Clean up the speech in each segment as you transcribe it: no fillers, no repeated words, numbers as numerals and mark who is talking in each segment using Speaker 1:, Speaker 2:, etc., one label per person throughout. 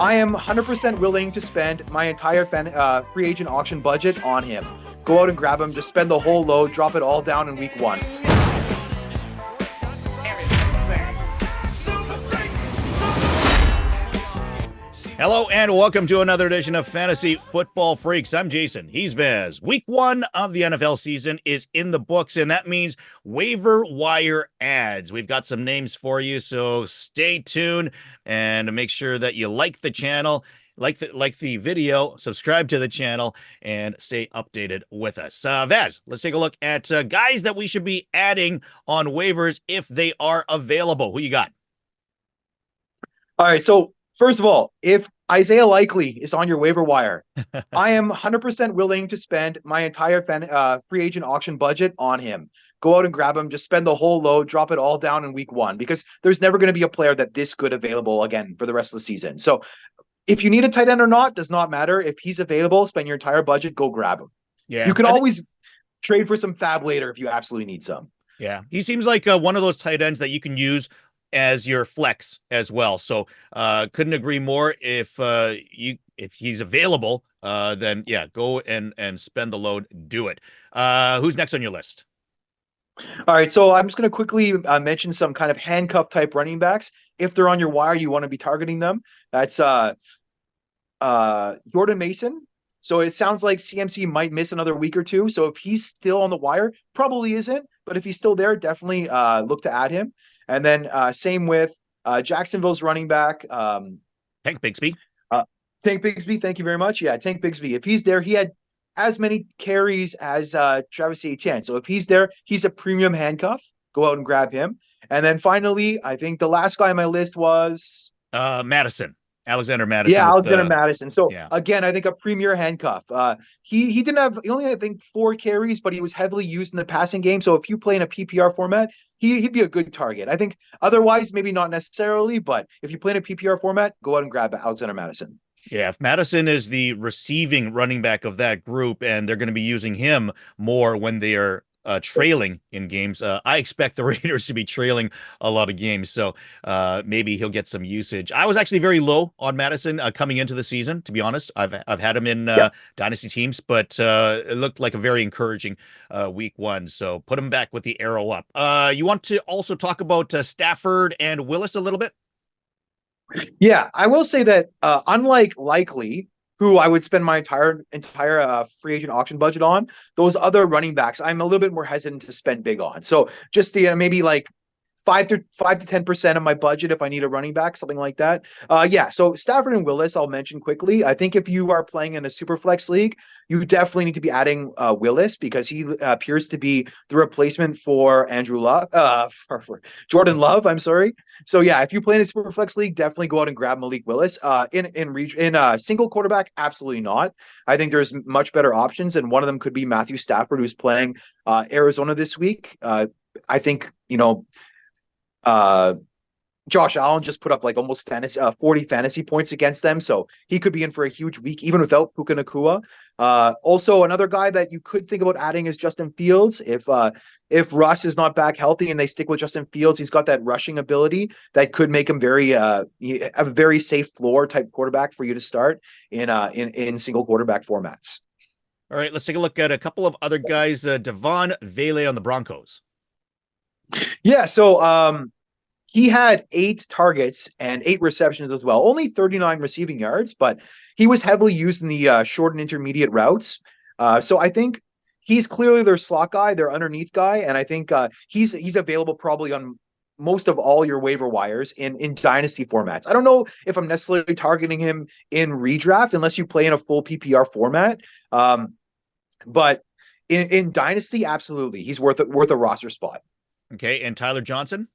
Speaker 1: I am 100% willing to spend my entire free agent auction budget on him. Go out and grab him. Just spend the whole load. Drop it all down in week 1.
Speaker 2: Hello and welcome to another edition of Fantasy Football Freaks. I'm Jason. He's Vaz. Week 1 of the NFL season is in the books, and that means waiver wire ads. We've got some names for you, so stay tuned and make sure that you like the channel, like the video, subscribe to the channel, and stay updated with us. Vaz, let's take a look at guys that we should be adding on waivers if they are available. Who you got?
Speaker 1: All right, so first of all, if Isaiah Likely is on your waiver wire, I am 100% willing to spend my entire free agent auction budget on him. Go out and grab him. Just spend the whole load. Drop it all down in week 1 because there's never going to be a player that this good available again for the rest of the season. So if you need a tight end or not, does not matter. If he's available, spend your entire budget. Go grab him. Yeah, you can always trade for some fab later if you absolutely need some.
Speaker 2: Yeah, he seems like one of those tight ends that you can use as your flex as well. So couldn't agree more. If he's available, then yeah, go and spend the load. Do it. Who's next on your list?
Speaker 1: All right, so I'm just going to quickly mention some kind of handcuff type running backs. If they're on your wire, you want to be targeting them. That's Jordan Mason. So it sounds like CMC might miss another week or two. So if he's still on the wire, probably isn't. But if he's still there, definitely look to add him. And then same with Jacksonville's running back.
Speaker 2: Tank Bigsby.
Speaker 1: Tank Bigsby, thank you very much. Yeah, Tank Bigsby. If he's there, he had as many carries as Travis Etienne. So if he's there, he's a premium handcuff. Go out and grab him. And then finally, I think the last guy on my list was
Speaker 2: Madison. Alexander Madison.
Speaker 1: Yeah, Alexander Madison. So
Speaker 2: yeah.
Speaker 1: Again, I think a premier handcuff. He only had, I think, 4 carries, but he was heavily used in the passing game. So if you play in a PPR format, he'd be a good target. I think otherwise, maybe not necessarily, but if you play in a PPR format, go out and grab Alexander Madison.
Speaker 2: Yeah, if Madison is the receiving running back of that group, and they're going to be using him more when they are trailing in games. I expect the Raiders to be trailing a lot of games, so maybe he'll get some usage. I was actually very low on Madison coming into the season, to be honest. I've had him in dynasty teams, but it looked like a very encouraging week 1, so put him back with the arrow up. You want to also talk about Stafford and Willis a little bit?
Speaker 1: Yeah, I will say that unlike Likely, who I would spend my entire free agent auction budget on, those other running backs, I'm a little bit more hesitant to spend big on. So just the maybe like 5 to 10% of my budget if I need a running back, something like that. So Stafford and Willis, I'll mention quickly. I think if you are playing in a super flex league, you definitely need to be adding Willis because he appears to be the replacement for Andrew Love, for Jordan Love. I'm sorry. So yeah, if you play in a super flex league, definitely go out and grab Malik Willis. In a single quarterback, absolutely not. I think there's much better options, and one of them could be Matthew Stafford, who's playing Arizona this week. I think Josh Allen just put up like almost 40 fantasy points against them, so he could be in for a huge week even without Puka Nacua. Also, another guy that you could think about adding is Justin Fields. If Russ is not back healthy and they stick with Justin Fields, he's got that rushing ability that could make him a very safe floor type quarterback for you to start in single quarterback formats.
Speaker 2: All right, let's take a look at a couple of other guys. Devon Vele on the Broncos.
Speaker 1: Yeah, so he had 8 targets and 8 receptions as well. Only 39 receiving yards, but he was heavily used in the short and intermediate routes. So I think he's clearly their slot guy, their underneath guy, and I think he's available probably on most of all your waiver wires in dynasty formats. I don't know if I'm necessarily targeting him in redraft unless you play in a full PPR format. But in dynasty, absolutely, he's worth a roster spot.
Speaker 2: Okay, and Tyler Johnson?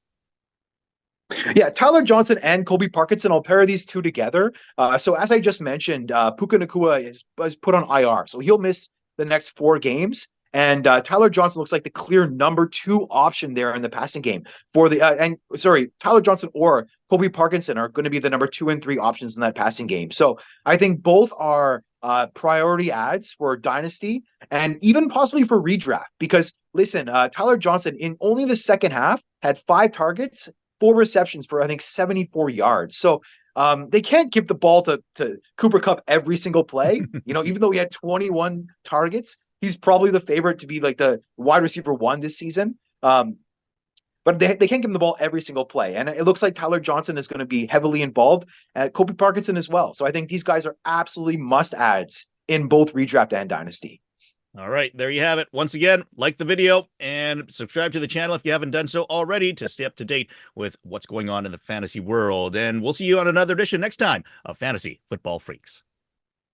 Speaker 1: Yeah, Tyler Johnson and Colby Parkinson, I'll pair these two together. So as I just mentioned, Puka Nacua is put on IR, so he'll miss the next 4 games. And Tyler Johnson looks like the clear number 2 option there in the passing game for Tyler Johnson or Colby Parkinson are going to be the number 2 and 3 options in that passing game. So I think both are priority ads for dynasty and even possibly for redraft, because listen, Tyler Johnson in only the second half had 5 targets, 4 receptions for I think 74 yards. So They can't give the ball to Cooper Kupp every single play. Even though he had 21 targets, he's probably the favorite to be like the wide receiver one this season. But they can't give him the ball every single play. And it looks like Tyler Johnson is going to be heavily involved, Kobe Parkinson as well. So I think these guys are absolutely must adds in both redraft and dynasty.
Speaker 2: All right, there you have it. Once again, like the video and subscribe to the channel if you haven't done so already to stay up to date with what's going on in the fantasy world. And we'll see you on another edition next time of Fantasy Football Freaks.